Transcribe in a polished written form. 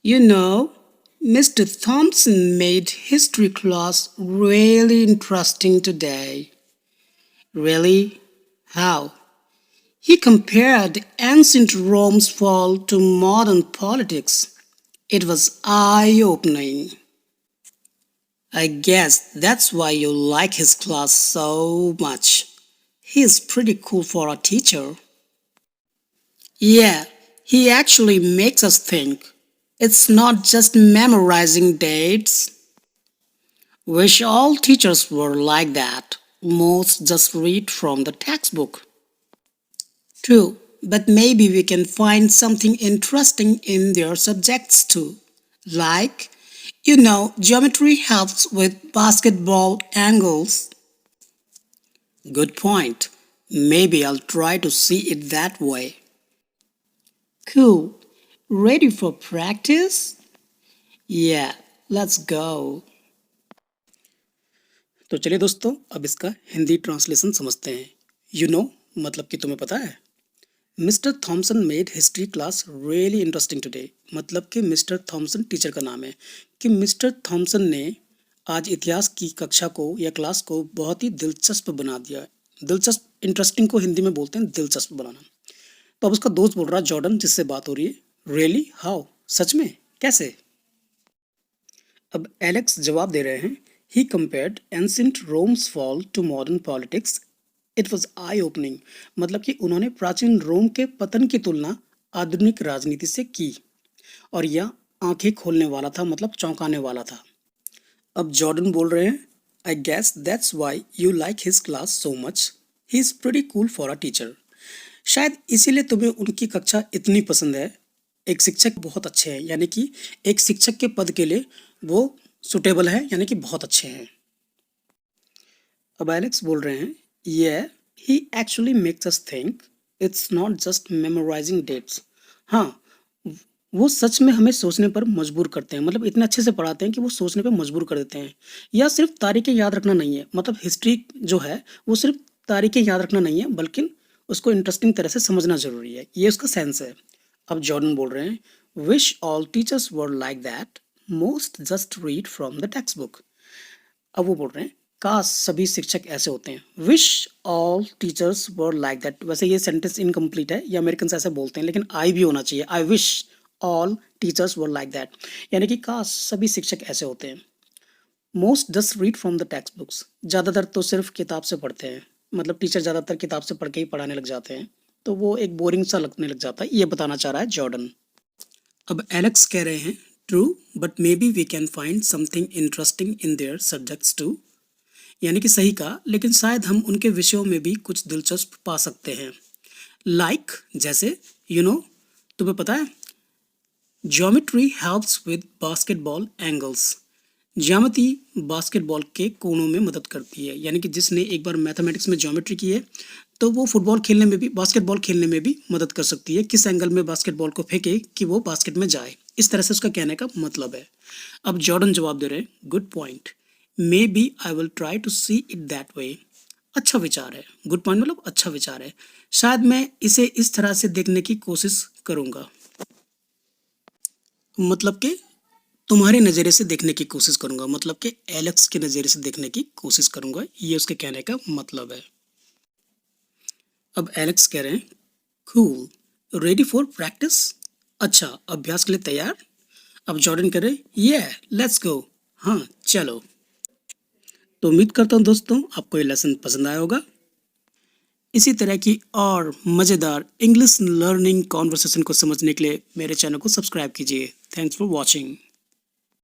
You know, Mr. Thompson made history class really interesting today. Really? How? He compared ancient Rome's fall to modern politics. It was eye opening. I guess that's why you like his class so much. He's pretty cool for a teacher. Yeah, he actually makes us think. It's not just memorizing dates. Wish all teachers were like that. Most just read from the textbook. True, but maybe we can find something interesting in their subjects too. Like, geometry helps with basketball angles. Good point. Maybe I'll try to see it that way. Cool. Ready for practice? Yeah, let's go. तो चलिए दोस्तों, अब इसका Hindi translation समझते हैं। मतलब कि तुम्हें पता है, mister Thomson made history class really interesting today. मतलब कि मिस्टर थॉमसन टीचर का नाम है कि मिस्टर थॉमसन ने आज इतिहास की कक्षा को या क्लास को बहुत ही दिलचस्प बना दिया है। दिलचस्प, इंटरेस्टिंग को हिंदी में बोलते हैं दिलचस्प बनाना। तो अब उसका दोस्त बोल रहा है जॉर्डन, जिससे बात हो रही है, रियली हाउ, सच में, कैसे? अब एलेक्स जवाब दे रहे हैं, he compared ancient Rome's fall to modern politics. It was eye opening. मतलब कि उन्होंने प्राचीन रोम के पतन की तुलना आधुनिक राजनीति से की और यह आंखें खोलने वाला था, मतलब चौंकाने वाला था। अब जॉर्डन बोल रहे हैं, I guess that's why you like his class so much, he is pretty cool for a teacher. शायद इसीलिए तुम्हें उनकी कक्षा इतनी पसंद है। एक शिक्षक बहुत अच्छे हैं, यानी कि एक शिक्षक के पद के लिए वो सुटेबल है, यानी कि बहुत अच्छे हैं। अब एलेक्स बोल रहे हैं, ये he actually makes us think, it's not just memorising dates. हाँ, वो सच में हमें सोचने पर मजबूर करते हैं। मतलब इतने अच्छे से पढ़ाते हैं कि वो सोचने पर मजबूर कर देते हैं। या सिर्फ तारीखें याद रखना नहीं है, मतलब हिस्ट्री जो है वो सिर्फ तारीखें याद रखना नहीं है, बल्कि उसको इंटरेस्टिंग तरह से समझना जरूरी है। ये उसका सेंस है। अब जॉर्डन बोल रहे हैं, wish all teachers were like that, most just read from the text book. अब वो बोल रहे हैं, काश सभी शिक्षक ऐसे होते हैं। Wish all teachers were like that. वैसे ये सेंटेंस इनकम्प्लीट है, ये अमेरिकन ऐसे बोलते हैं, लेकिन आई भी होना चाहिए। I wish all teachers were like that, यानी कि काश सभी शिक्षक ऐसे होते हैं। Most just read from the text books. ज़्यादातर तो सिर्फ किताब से पढ़ते हैं, मतलब टीचर ज़्यादातर किताब से पढ़ के ही पढ़ाने लग जाते हैं, तो वो एक बोरिंग सा लगने लग जाता है। ये बताना चाह रहा है जॉर्डन। अब एलेक्स कह रहे हैं, true, but maybe we can find something interesting in their subjects too. यानी कि सही कहा, लेकिन शायद हम उनके विषयों में भी कुछ दिलचस्प पा सकते हैं। लाइक जैसे, तुम्हें पता है, geometry helps with basketball angles. ज्यामिति बास्केटबॉल के कोणों में मदद करती है। यानी कि जिसने एक बार मैथमेटिक्स में ज्योमेट्री की है, तो वो फुटबॉल खेलने में भी, बास्केटबॉल खेलने में भी मदद कर सकती है। किस एंगल में बास्केटबॉल को फेंके कि वो बास्केट में जाए, इस तरह से उसका कहने का मतलब है। अब जॉर्डन जवाब दे रहे हैं, good point, maybe I will try to see it that way. अच्छा विचार है। गुड पॉइंट मतलब अच्छा विचार है। शायद मैं इसे इस तरह से देखने की कोशिश करूंगा। मतलब कि तुम्हारे नज़रिए से देखने की कोशिश करूंगा, मतलब कि एलेक्स के नज़रिए से देखने की कोशिश करूंगा, ये उसके कहने का मतलब है। अब एलेक्स कह रहे हैं, कूल, रेडी फॉर प्रैक्टिस। अच्छा, अभ्यास के लिए तैयार। अब जॉर्डन कह रहे हैं, ये लेट्स गो, हाँ चलो। तो उम्मीद करता हूँ दोस्तों आपको ये लेसन पसंद आया होगा। इसी तरह की और मज़ेदार इंग्लिश लर्निंग कॉन्वर्सेशन को समझने के लिए मेरे चैनल को सब्सक्राइब कीजिए। Thanks for watching.